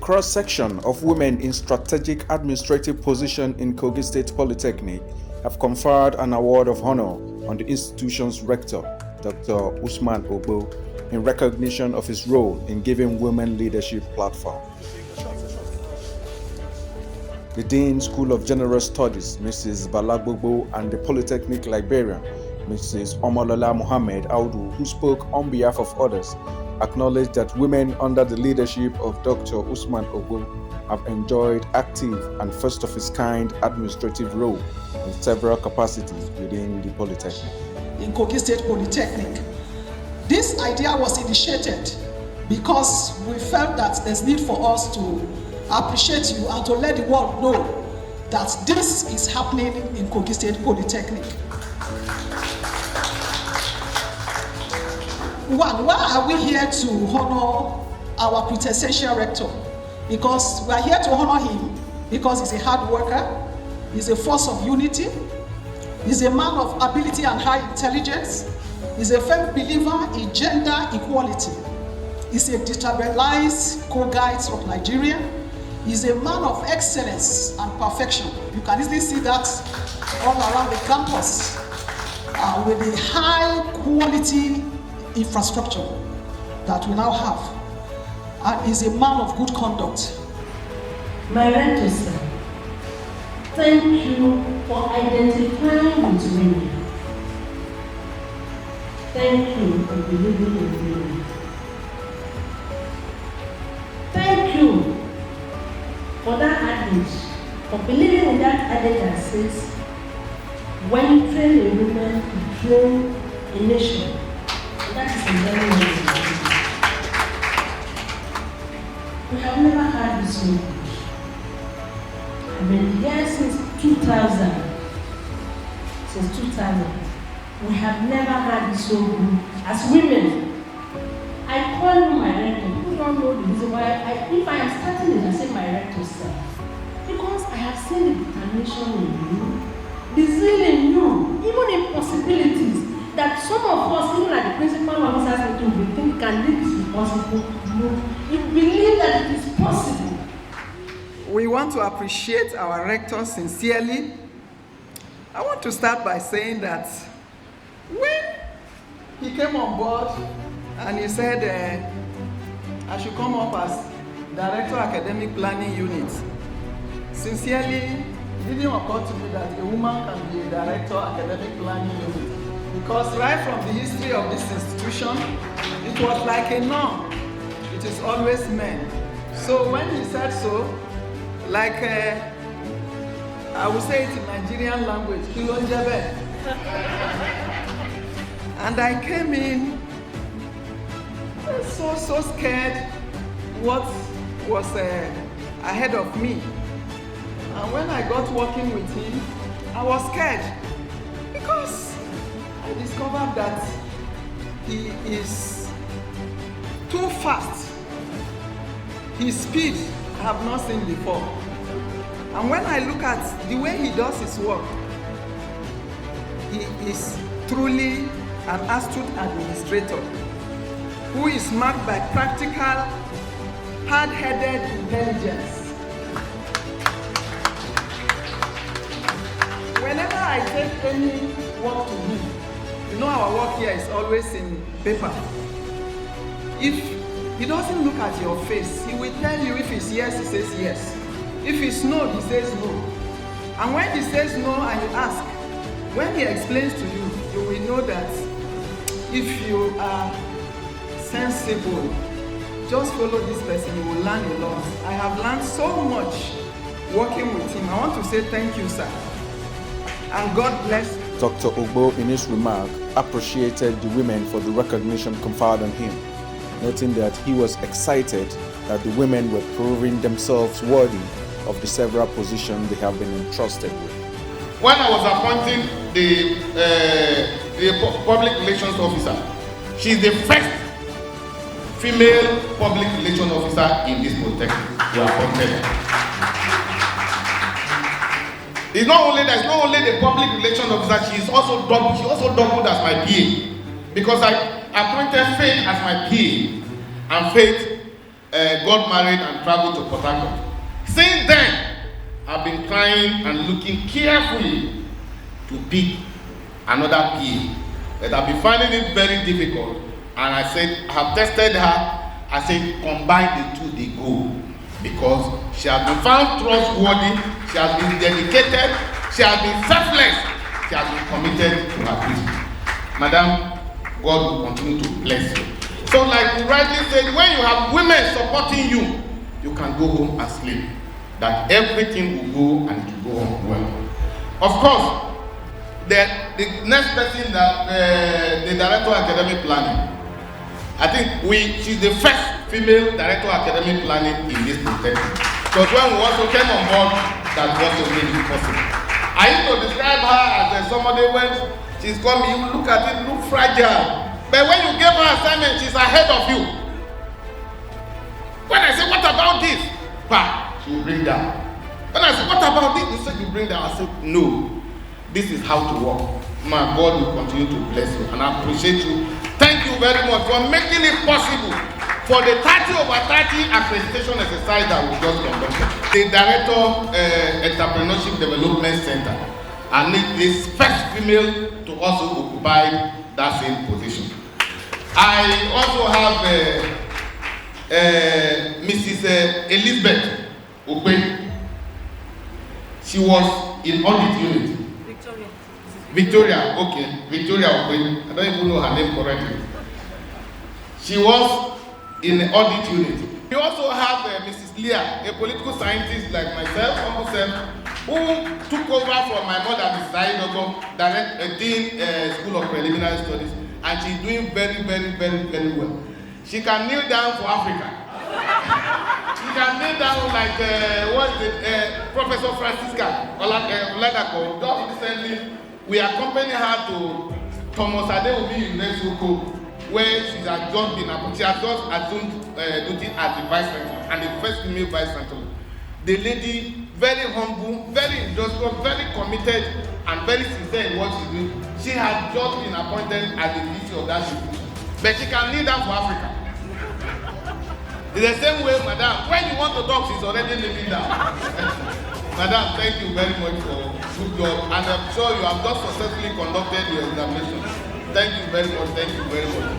cross-section of women in strategic administrative position in Kogi State Polytechnic have conferred an award of honor on the institution's rector, Dr. Usman Ogbo, in recognition of his role in giving women leadership platform. The Dean School of General Studies, Mrs. Balagbogbo, and the Polytechnic librarian, Mrs. Omolola Mohammed Audu, who spoke on behalf of others, acknowledged that women under the leadership of Dr. Usman Ogbo have enjoyed active and first-of-its-kind administrative role in several capacities within the Polytechnic. In Kogi State Polytechnic, this idea was initiated because we felt that there's need for us to appreciate you and to let the world know that this is happening in Kogi State Polytechnic. One, why are we here to honor our quintessential rector? Because we are here to honor him because he's a hard worker, he's a force of unity, he's a man of ability and high intelligence, he's a firm believer in gender equality, he's a destabilized co-guide of Nigeria, he's a man of excellence and perfection. You can easily see that all around the campus with the high quality infrastructure that we now have, and is a man of good conduct. My rector, sir, thank you for identifying with women. Thank you for believing in women. Thank you for that adage, for believing in that adage that says, when you train a woman, you train a nation. That is a very important. We have never had this so good. I've been here since 2000. Since 2000. We have never had this so good as women. I call you my rector. People don't know the reason why. If I am starting it, I say my rector, sir. Because I have seen the determination in you, the zeal in you, even impossibilities. That some of us, even at the principal officer's meeting, we think, can this be possible? No. You believe that it is possible. We want to appreciate our rector sincerely. I want to start by saying that when he came on board and he said I should come up as Director Academic Planning Unit, sincerely, it didn't occur to me that a woman can be a Director Academic Planning Unit. Because right from the history of this institution, it was like a norm. It is always men. So when he said so, like I would say it in Nigerian language, Kilonjebe. And I came in so scared what was ahead of me. And when I got working with him, I was scared because I discovered that he is too fast. His speed I have not seen before. And when I look at the way he does his work, he is truly an astute administrator who is marked by practical, hard-headed intelligence. Whenever I take any work to him, you know our work here is always in paper. If he doesn't look at your face, he will tell you if it's yes, he says yes. If it's no, he says no. And when he says no and you ask, when he explains to you, you will know that if you are sensible, just follow this person, you will learn a lot. I have learned so much working with him. I want to say thank you, sir. And God bless. Dr. Ogbo, in his remark, appreciated the women for the recognition conferred on him, noting that he was excited that the women were proving themselves worthy of the several positions they have been entrusted with. When I was appointing the public relations officer, she is the first female public relations officer in this Polytechnic. We are appointed. There's not only the public relations officer, she also doubled as my PA, because I appointed Faith as my PA, and Faith got married and traveled to Port Harcourt. Since then, I've been trying and looking carefully to pick another PA, but I've been finding it very difficult. And I said, I have tested her. I said, combine the two, they go. Because she has been found trustworthy, she has been dedicated, she has been selfless, she has been committed to her duty. Madam, God will continue to bless you. So like you rightly said, when you have women supporting you, you can go home and sleep. That everything will go and it will go on well. Of course, the next person that the Director of Academic Planning, I think she's the first female Director of Academic Planning in this Polytechnic. Because when we also came on board, that was the way it possible. I used to describe her as somebody when she's coming, you look at it, look fragile. But when you give her assignment, she's ahead of you. When I say, what about this? She will bring down. When I say, what about this? You said you bring down. I said, no. This is how to work. My God will continue to bless you. And I appreciate you. Thank you very much for making it possible for the 30/30 accreditation exercise that we just conducted. The Director Entrepreneurship Development Center, and it is first female to also occupy that same position. I also have Mrs. Elizabeth Ogbo. She was in audit unit. Victoria, okay. Victoria Ogbo. I don't even know her name correctly. She was in the audit unit. We also have Mrs. Leah, a political scientist like myself, who took over from my mother, Mrs. Aribido, Dean School of Preliminary Studies, and she's doing very, very, very, very well. She can kneel down for Africa. She can kneel down like Professor Francisca Oladako. Just recently, we accompanied her to Thomas Adeobi University, where she has just assumed duty as the vice chancellor and the first female vice chancellor. The lady, very humble, very industrial, very committed, and very sincere in what she's doing. She has just been appointed as the VP of that institution. But she can lead down for Africa. It's the same way, Madam. When you want to talk, she's already leading down. Madam, thank you very much for good job. And I'm sure you have just successfully conducted your examination. Thank you very much. Thank you very much.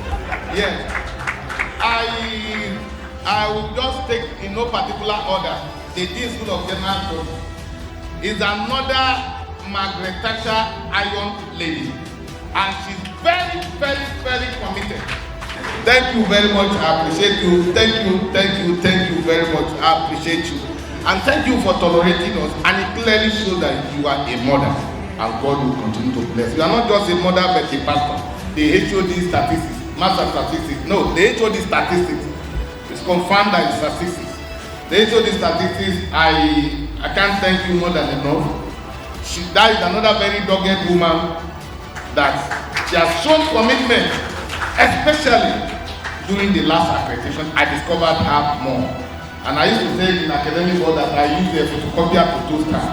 Yes. I will just take in no particular order. The Dean School of General Studies is another Margaret Thatcher Iron lady, and she's very, very, very committed. Thank you very much. I appreciate you. Thank you, thank you, thank you very much. I appreciate you, and thank you for tolerating us. And it clearly shows that you are a mother, and God will continue to bless you. You are not just a mother, but a pastor. The HOD statistics, master statistics. No, the HOD statistics is confirmed by the statistics. The HOD statistics, I can't thank you more than enough. That is another very dogged woman that she has shown commitment, especially during the last accreditation. I discovered her more. And I used to say in academic world that I use a photocopier photo star.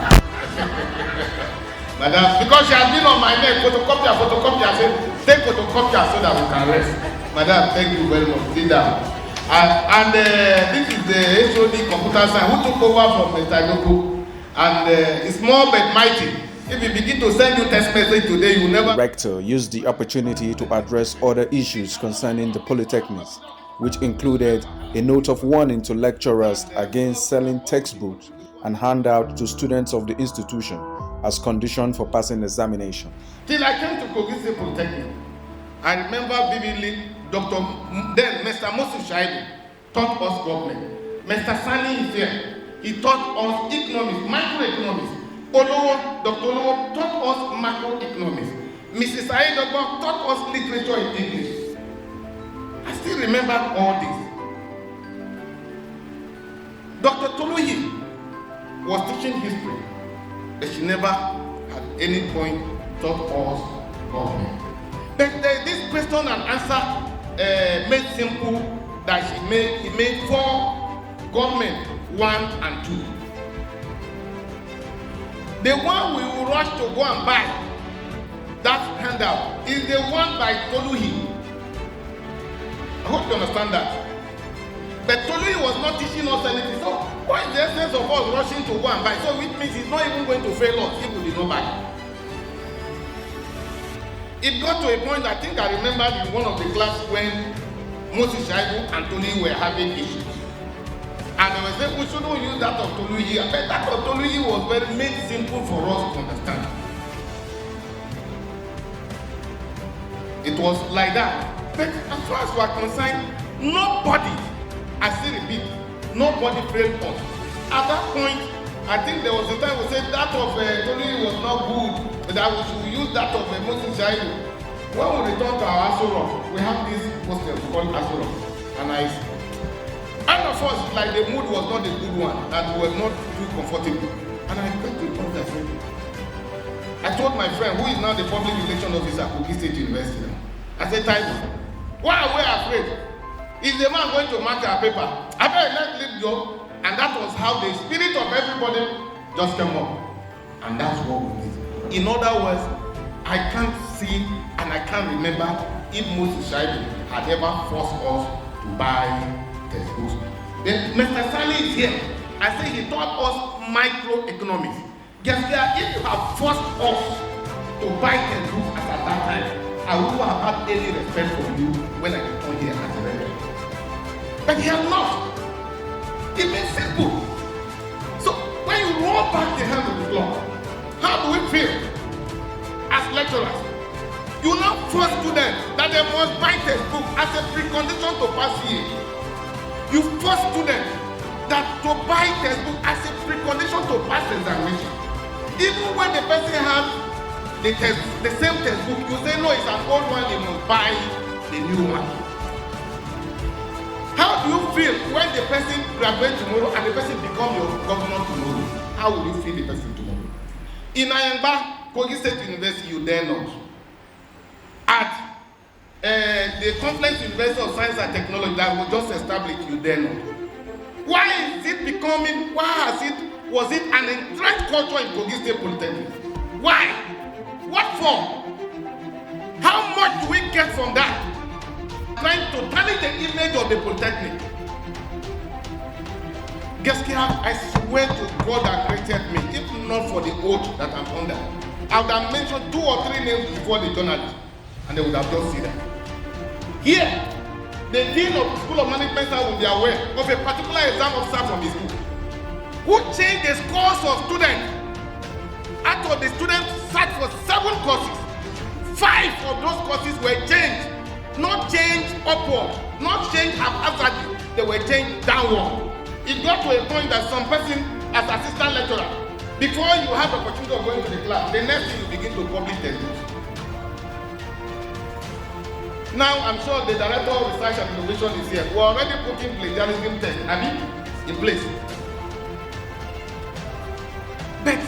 Madam, because she has been on my neck, photocopier, I said, take photocopier so that we can rest. Madam, thank you very much. Sit down. This is the HOD computer science who took over from Mr. Igoko. And it's more but mighty. If you begin to send you text message today, you will never. Rector used the opportunity to address other issues concerning the polytechnics, which included a note of warning to lecturers against selling textbooks and handouts to students of the institution as condition for passing examination. Till I came to Kogi Polytechnic, I remember vividly then Mr. Moses Shaibu taught us government. Mr. Sani is here. He taught us economics, microeconomics. Dr. Olowo taught us macroeconomics. Mrs. Aribido taught us literature in English. I still remember all this. Dr. Toluyi was teaching history, but she never at any point taught us government. But this question and answer made simple that he made 4 government 1 and 2. The one we will rush to go and buy that handout is the one by Toluyi. I hope you understand that. But Tolu was not teaching us anything. So what is the essence of us rushing to go and buy? So which means he's not even going to fail us if we did not buy. It got to a point, I think I remember in one of the class when Moses Shaibu and Tolu were having issues. And they were saying we shouldn't use that of Tolu here. But that of Tolu was very made simple for us to understand. It was like that. But as far as we are concerned, nobody, I still repeat, nobody failed us. At that point, I think there was a time we said that of Tolu was not good, but that we should use that of Moses Shaibu. When we return to our Asura, we have this hostel called Asura. And of course, like the mood was not a good one, and we were not too comfortable. And I went to the point I told my friend, who is now the public relations officer at Kogi State University, I said, Taiwo, why are we afraid? Is the man going to mark our paper? I better let him go. And that was how the spirit of everybody just came up. And that's what we did. In other words, I can't see and I can't remember if Moses Shaibu had ever forced us to buy textbooks. Then Mr. Sally is here. I say he taught us microeconomics. Guess that if you have forced us to buy textbooks at that time, I wouldn't have had any respect for you when I come here as a rector. But he has not. It means simple. So when you roll back the hand of the law, how do we feel as lecturers? You now force students that they must buy textbook as a precondition to pass here. You force students that to buy textbook as a precondition to pass examination. Even when the person has the same textbook, you say no, it's an old one, you must buy the new one. How do you feel when the person graduates tomorrow and the person becomes your governor tomorrow? How will you feel the person tomorrow? In Ayangba, Kogi State University, you dare not. At the Complex University of Science and Technology that was just established, you dare not. Why is it becoming, was it an entrenched culture in Kogi State Polytechnic? Why? What for? How much do we get from that? Trying to tarnish the image of the Polytechnic. Gaskiya, I swear to God that created me, if not for the oath that I'm under, I would have mentioned 2 or 3 names before the journalists, and they would have just seen that. Here, the dean of the School of Management will be aware of a particular exam officer from his school who changed the scores of students. Out of the students sat for 7 courses. 5 of those courses were changed. Not changed upward, not changed haphazardly, they were changed downward. It got to a point that some person, as assistant lecturer, before you have the opportunity of going to the class, the next thing you begin to publish textbooks. Now, I'm sure the Director of Research and Innovation is here. We're already putting plagiarism test, in place. But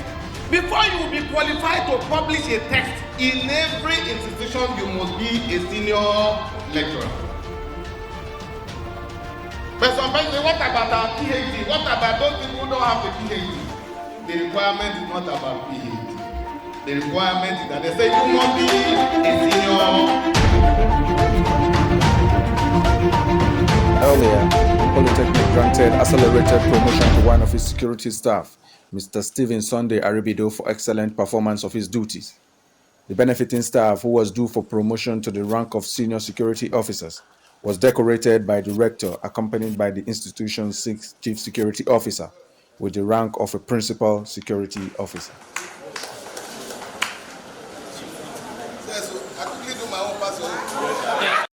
before you will be qualified to publish a text, in every institution you must be a senior lecturer. But some people say, what about our PhD? What about those people who don't have a PhD? The requirement is not about PhD. The requirement is that they say you must be a senior. Earlier, Polytechnic granted accelerated promotion to one of its security staff, Mr. Sunday Aribido, for excellent performance of his duties. The benefiting staff, who was due for promotion to the rank of senior security officers, was decorated by the rector, accompanied by the institution's 6th chief security officer, with the rank of a principal security officer. Yes, I quickly do my own password.